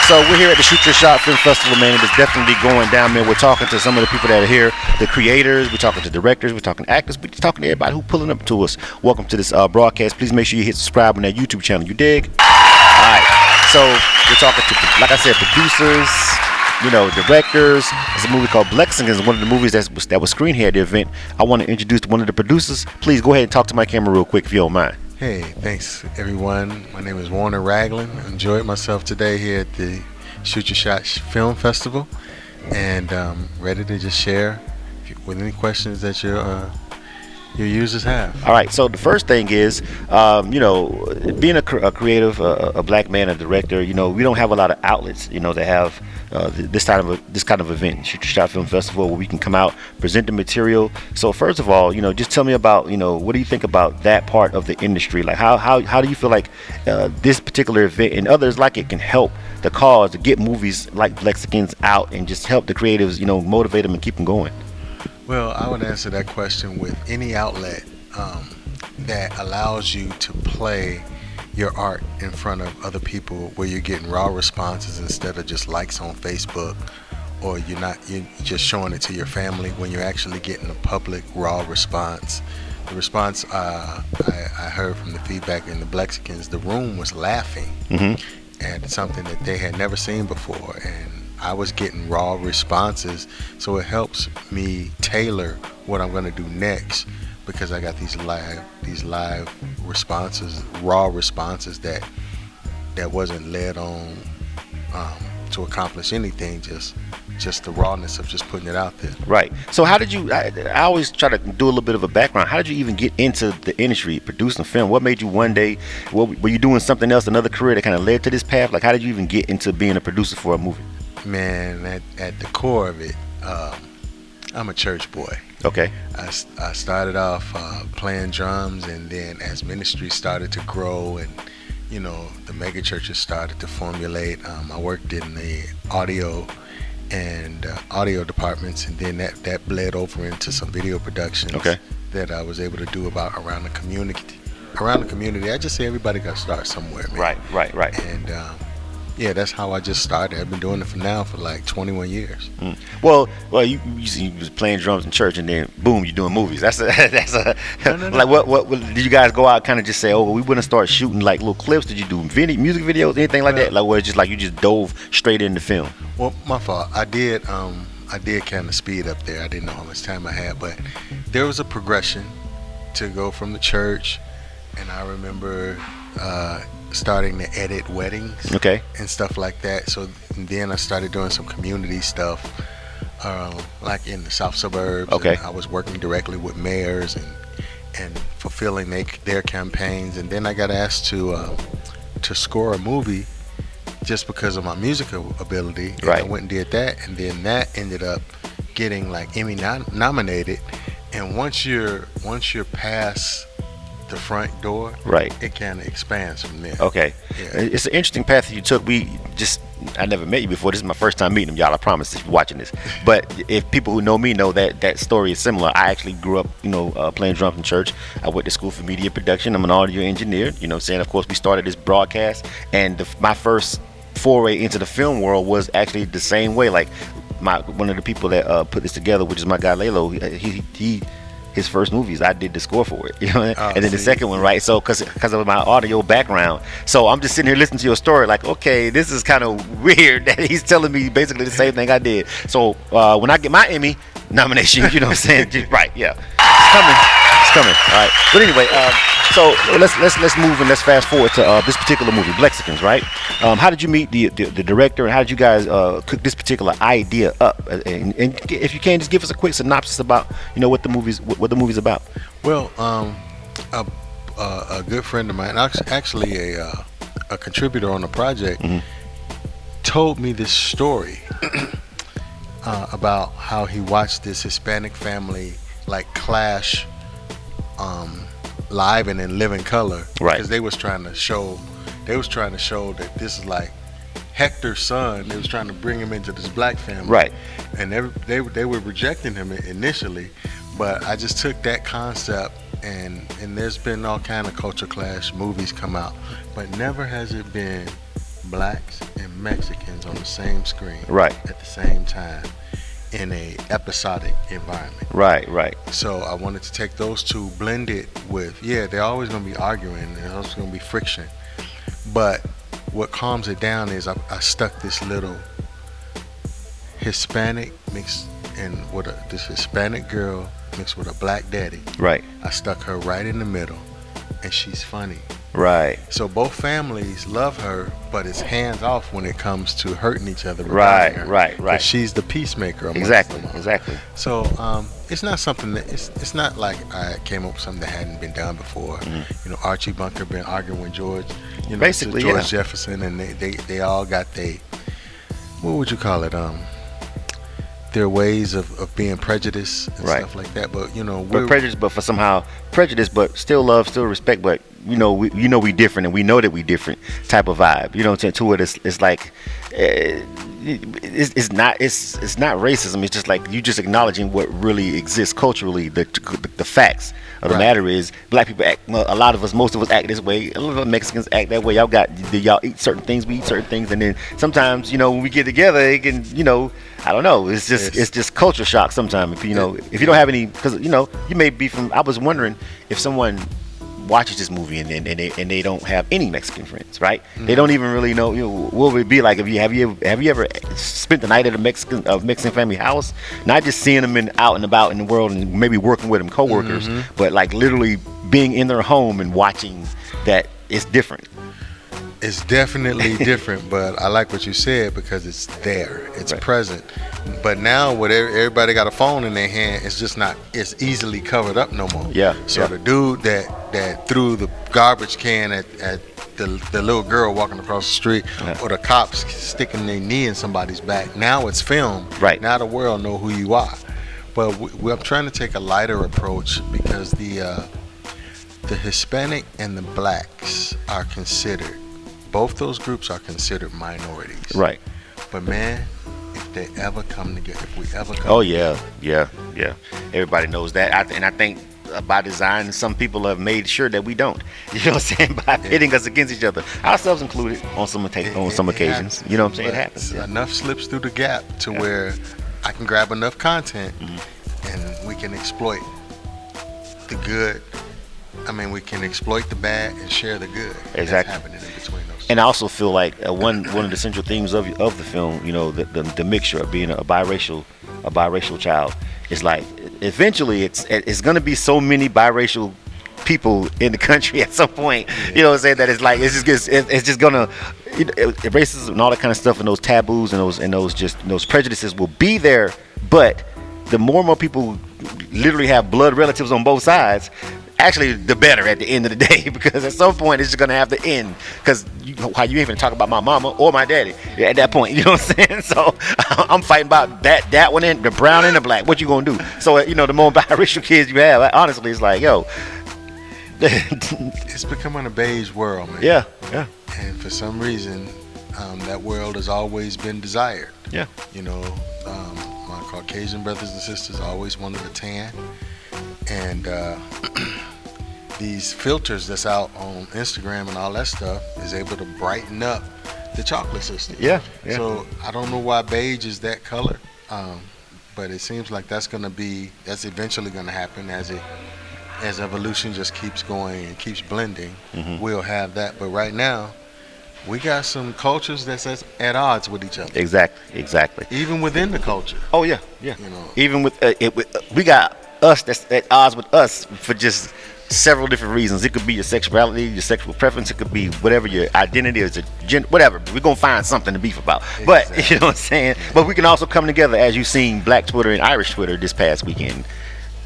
So we're here at the Shoot Your Shot Film Festival, man. It is definitely going down, man. We're talking to some of the people that are here, the creators. We're talking to directors. We're talking actors. We're talking to everybody who's pulling up to us. Welcome to this broadcast. Please make sure you hit subscribe on that YouTube channel. You dig? All right. So we're talking to, like I said, producers, directors. It's a movie called Blexington. It's one of the movies that was screened here at the event. I want to introduce one of the producers. Please go ahead and talk to my camera real quick if you don't mind. Hey, thanks everyone. My name is Ragland. I enjoyed myself today here at the Shoot Your Shot Film Festival, and ready to just share with any questions that your users have. All right. So the first thing is, being a creative, a black man, a director. We don't have a lot of outlets, that have this kind of event, Shoot Your Shot Film Festival, where we can come out, present the material. So first of all, just tell me about, what do you think about that part of the industry? Like how do you feel like this particular event and others like it can help the cause to get movies like Blexington's out and just help the creatives, motivate them and keep them going? Well, I would answer that question with any outlet that allows you to play your art in front of other people, where you're getting raw responses instead of just likes on Facebook, or you're just showing it to your family, when you're actually getting a public raw response. The response I heard from the feedback in the Blexicans, the room was laughing, and it's something that they had never seen before, and I was getting raw responses, so it helps me tailor what I'm going to do next, because I got these live responses, raw responses that wasn't led on to accomplish anything, just the rawness of just putting it out there. Right. So how did you? I always try to do a little bit of a background. How did you even get into the industry, producing film? What made you one day? Were you doing something else, another career that kind of led to this path? Like, how did you even get into being a producer for a movie? Man, at the core of it, I'm a church boy. Okay. I started off playing drums, and then as ministry started to grow and the mega churches started to formulate, I worked in the audio departments, and then that bled over into some video productions. Okay. That I was able to do around the community. I just say everybody got to start somewhere, man. Right. And yeah, that's how I just started. I've been doing it for like 21 years. Well, you was playing drums in church, and then boom, you're doing movies. That's a No. Like what did you guys go out kind of just say, we want to start shooting like little clips? Did you do music videos, anything like that? Like, where it's just like you just dove straight into film? Well, my fault. I did kind of speed up there. I didn't know how much time I had, but there was a progression to go from the church, and I remember starting to edit weddings, okay, and stuff like that. So then I started doing some community stuff, like in the south suburbs. Okay. And I was working directly with mayors and fulfilling their campaigns. And then I got asked to score a movie just because of my musical ability. And right. I went and did that, and then that ended up getting like Emmy nominated. And once you're past the front door, right, it kind of expands from there. Okay. Yeah. It's an interesting path you took. I never met you before. This is my first time meeting them, y'all. I promise, if you're watching this. But if people who know me know that story is similar. I actually grew up, playing drums in church. I went to school for media production. I'm an audio engineer. Of course, we started this broadcast, and my first foray into the film world was actually the same way. Like one of the people that put this together, which is my guy Lalo. His first movies, I did the score for it, and then the second one, right? So, because of my audio background, so I'm just sitting here listening to your story, like, okay, this is kind of weird that he's telling me basically the same thing I did. So, when I get my Emmy nomination, you know what I'm saying? Right? Yeah, it's coming. All right. But anyway, so let's move and let's fast forward to this particular movie, Blexicans, right? How did you meet the director, and how did you guys cook this particular idea up? And if you can, just give us a quick synopsis about what the movie's about. Well, a good friend of mine, actually a contributor on the project, told me this story about how he watched this Hispanic family like clash live and in living color, right? Because they was trying to show that this is like Hector's son. They was trying to bring him into this black family, right? And they were rejecting him initially, but I just took that concept, and there's been all kind of culture clash movies come out, but never has it been blacks and Mexicans on the same screen Right. at the same time in a episodic environment. Right. Right. So I wanted to take those two, blend it with, yeah, they're always going to be arguing, there's always going to be friction. But what calms it down is I stuck this little Hispanic mixed and with this Hispanic girl mixed with a black daddy. Right. I stuck her right in the middle, and she's funny. Right. So both families love her, but it's hands off when it comes to hurting each other. Right. regarding her, Right. 'cause Right. she's the peacemaker. amongst Exactly. them all. Exactly. So it's not something that it's not like I came up with something that hadn't been done before. You know, Archie Bunker been arguing with George, Basically, George yeah. Jefferson, and they all got what would you call it? Their ways of being prejudiced and Right. stuff like that. But But prejudice, but for somehow prejudice, but still love, still respect. But we different, and we know that we different type of vibe. You know what I'm saying? To it, it's like it's not racism. It's just like you just acknowledging what really exists culturally. The facts of the Right. matter is, black people act. Well, a lot of us, most of us act this way. A lot of Mexicans act that way. Y'all eat certain things, we eat certain things, and then sometimes when we get together, it can I don't know. It's just culture shock sometimes. If you don't have any, because you may be from. I was wondering if someone watches this movie and they don't have any Mexican friends, right? They don't even really know. What would it be like if you have you ever spent the night at a Mexican family house? Not just seeing them out and about in the world and maybe working with them, coworkers, but like literally being in their home and watching that. It's different. It's definitely different, but I like what you said because it's there, it's Right. present. But now, with everybody got a phone in their hand, it's just not. It's easily covered up no more. Yeah, So yeah. the dude that threw the garbage can at the little girl walking across the street, Yeah. or the cops sticking their knee in somebody's back. Now it's filmed. Right. Now the world know who you are. But I'm trying to take a lighter approach because the Hispanic and the blacks are considered. Both those groups are considered minorities. Right. But man, if they ever come together, if we ever come Oh yeah. Everybody knows that, and I think by design, some people have made sure that we don't. You know what I'm saying? By pitting us against each other, ourselves included, on some occasions. You know what I'm saying? It But happens. Yeah. Enough slips through the gap to where I can grab enough content Mm-hmm. and we can exploit the good. I mean, we can exploit the bad and share the good. Exactly. That's happening in between those. And I also feel like one of the central themes of the film, the mixture of being a biracial child, is like eventually it's gonna be so many biracial people in the country at some point. You know what I'm saying? That it's just gonna racism and all that kind of stuff, and those taboos and those prejudices will be there. But the more and more people literally have blood relatives on both sides, actually the better at the end of the day, because at some point it's just gonna have to end, because how you ain't gonna talk about my mama or my daddy at that point, you know what I'm saying? So I'm fighting about that one, and the brown and the black. What you gonna do? So the more biracial kids you have, honestly, it's like, yo, It's becoming a beige world, man. yeah, And for some reason, that world has always been desired. yeah, My Caucasian brothers and sisters always wanted a tan, and these filters that's out on Instagram and all that stuff is able to brighten up the chocolate system. yeah. So I don't know why beige is that color, but it seems like that's eventually gonna happen as evolution just keeps going and keeps blending. We'll have that, but right now we got some cultures that's at odds with each other, Exactly. even within the culture. Oh yeah. Even with we got us that's at odds with us for just several different reasons. It could be your sexuality, your sexual preference. It could be whatever your identity is, whatever. We're gonna find something to beef about. But Exactly. you know what I'm saying. But we can also come together, as you've seen Black Twitter and Irish Twitter this past weekend.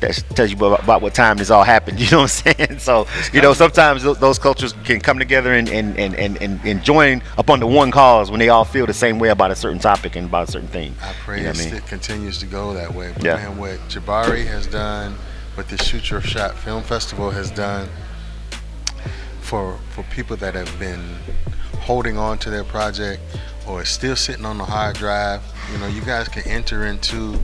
That tells you about what time this all happened. You know what I'm saying? So sometimes those cultures can come together and join up under one cause when they all feel the same way about a certain topic and about a certain thing. I pray You know what I mean? it continues to go that way. But Yeah. man, what Jabari has done, what the Shoot Your Shot Film Festival has done for people that have been holding on to their project or still sitting on the hard drive, you guys can enter into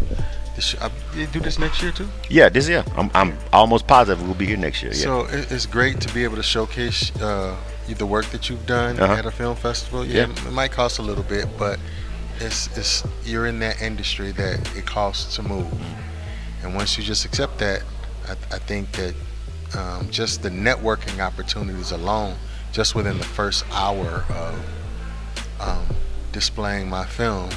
You do this next year too. Yeah, this year. I'm almost positive we'll be here next year. Yeah. So it's great to be able to showcase the work that you've done at a film festival. Yeah, it might cost a little bit, but it's you're in that industry that it costs to move, and once you just accept that, I think that just the networking opportunities alone, just within the first hour of displaying my film,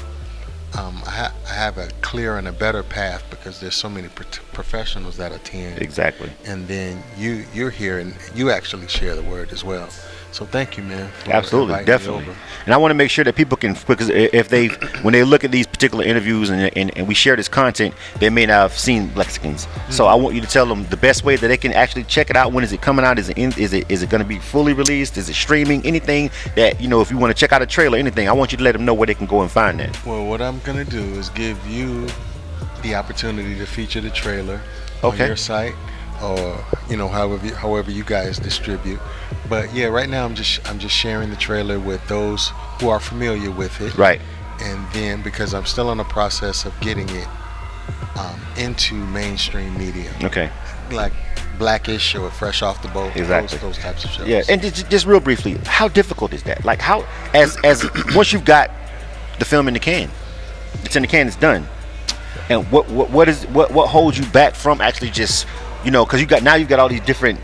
I have a clear and a better path because there's so many professionals that attend. Exactly. And then you're here and you actually share the word as well. So thank you, man. Absolutely, definitely. And I want to make sure that people can, because if when they look at these particular interviews and we share this content, they may not have seen Lexicons. So I want you to tell them the best way that they can actually check it out. When is it coming out? Is it going to be fully released? Is it streaming? Anything that, if you want to check out a trailer, anything, I want you to let them know where they can go and find that. Well, what I'm going to do is give you the opportunity to feature the trailer on your site, or however you guys distribute. But yeah, right now I'm just sharing the trailer with those who are familiar with it. Right. And then because I'm still in the process of getting it into mainstream media. Okay. Like Blackish or Fresh Off the Boat. Exactly. Those types of shows. Yeah. And just real briefly, how difficult is that? Like how as once you've got the film in the can, it's in the can, it's done. And what holds you back from actually just, because you've got all these different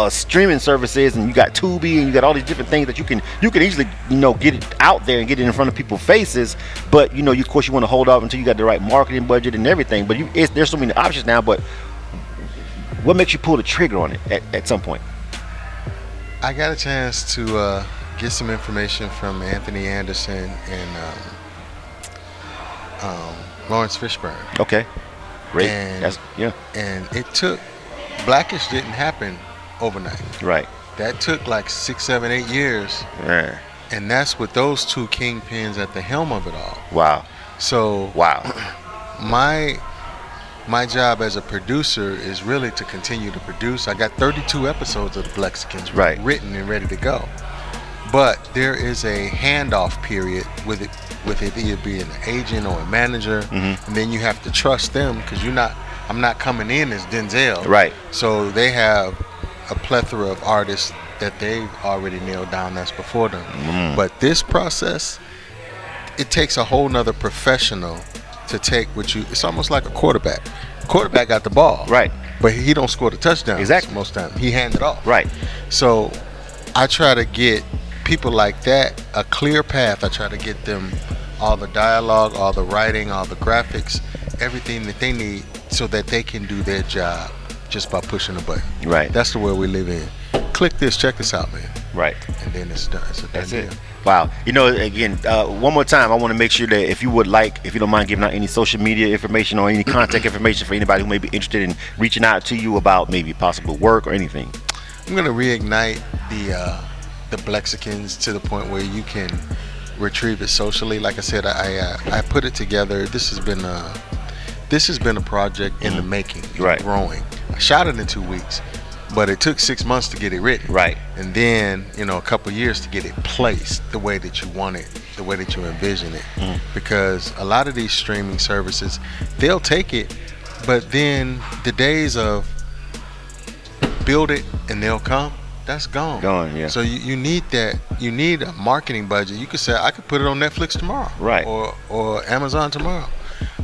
streaming services, and you got Tubi, and you got all these different things that you can easily get it out there and get it in front of people's faces. But of course you want to hold off until you got the right marketing budget and everything. But there's so many options now. But what makes you pull the trigger on it at some point? I got a chance to get some information from Anthony Anderson and Lawrence Fishburne. Okay, great. And it took Blackish didn't happen overnight. Right. That took like 6, 7, 8 years. Yeah. And that's with those two kingpins at the helm of it all. Wow. So my job as a producer is really to continue to produce. I got 32 episodes of the Blexicans written and ready to go. But there is a handoff period with it either being an agent or a manager, and then you have to trust them because I'm not coming in as Denzel. Right. So they have a plethora of artists that they've already nailed down that's before them. But this process, it takes a whole nother professional to take it's almost like a quarterback. Quarterback got the ball. Right. But he don't score the touchdown. Exactly. Most time. He hand it off. Right. So I try to get people like that a clear path. I try to get them all the dialogue, all the writing, all the graphics, everything that they need so that they can do their job just by pushing a button. Right. That's the world we live in. Click this, check this out, man. Right. And then it's done. That's it. Wow. Again, one more time, I want to make sure that if you don't mind giving out any social media information or any contact information for anybody who may be interested in reaching out to you about maybe possible work or anything. I'm going to reignite the Blexicans to the point where you can retrieve it socially. Like I said, I put it together. This has been a project in the making, growing. I shot it in 2 weeks, but it took 6 months to get it written. Right. And then, a couple years to get it placed the way that you want it, the way that you envision it. Because a lot of these streaming services, they'll take it, but then the days of build it and they'll come, that's gone. Yeah. So you need that. You need a marketing budget. You could say, I could put it on Netflix tomorrow. Right. Or Amazon tomorrow.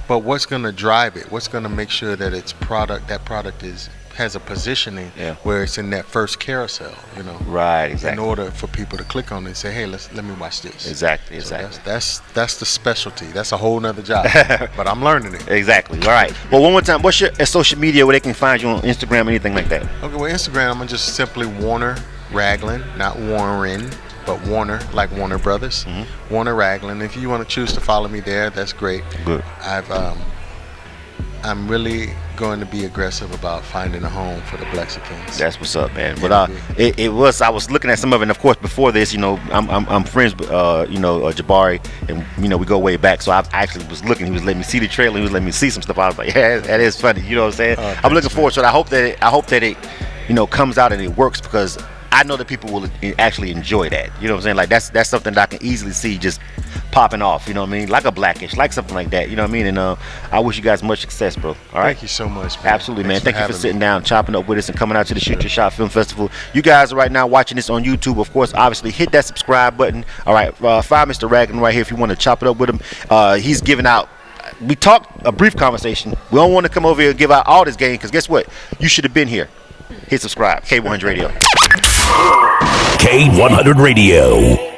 But what's going to drive it? What's going to make sure that that product has a positioning where it's in that first carousel, Right, exactly. In order for people to click on it and say, hey, let me watch this. Exactly. So that's the specialty. That's a whole nother job. But I'm learning it. Exactly. All right. Well, one more time, what's your social media where they can find you on Instagram, anything like that? Okay, well, Instagram, I'm just simply Warner Ragland, not Warren, but Warner, like Warner Brothers. Warner Ragland. If you want to choose to follow me there, that's great. Good. I'm really going to be aggressive about finding a home for the Blexicans. That's what's up, man. But I was looking at some of it, and of course before this, I'm friends with Jabari, and we go way back. So I actually was looking. He was letting me see the trailer. He was letting me see some stuff. I was like, yeah, that is funny. You know what I'm saying? I'm looking forward to it. I hope that it comes out and it works, because I know that people will actually enjoy that. You know what I'm saying? Like that's something that I can easily see just popping off. You know what I mean? Like a Blackish, like something like that. You know what I mean? And I wish you guys much success, bro. All right. Thank you so much, man. Absolutely, man. Thanks Thank you for having sitting me. down, chopping up with us, and coming out to the Shoot Your Shot Film Festival. You guys are right now watching this on YouTube. Of course, obviously, hit that subscribe button. All right, find Mr. Ragland right here if you want to chop it up with him. He's giving out. We talked a brief conversation. We don't want to come over here and give out all this game because guess what? You should have been here. Hit subscribe. K100 Radio. K100 Radio.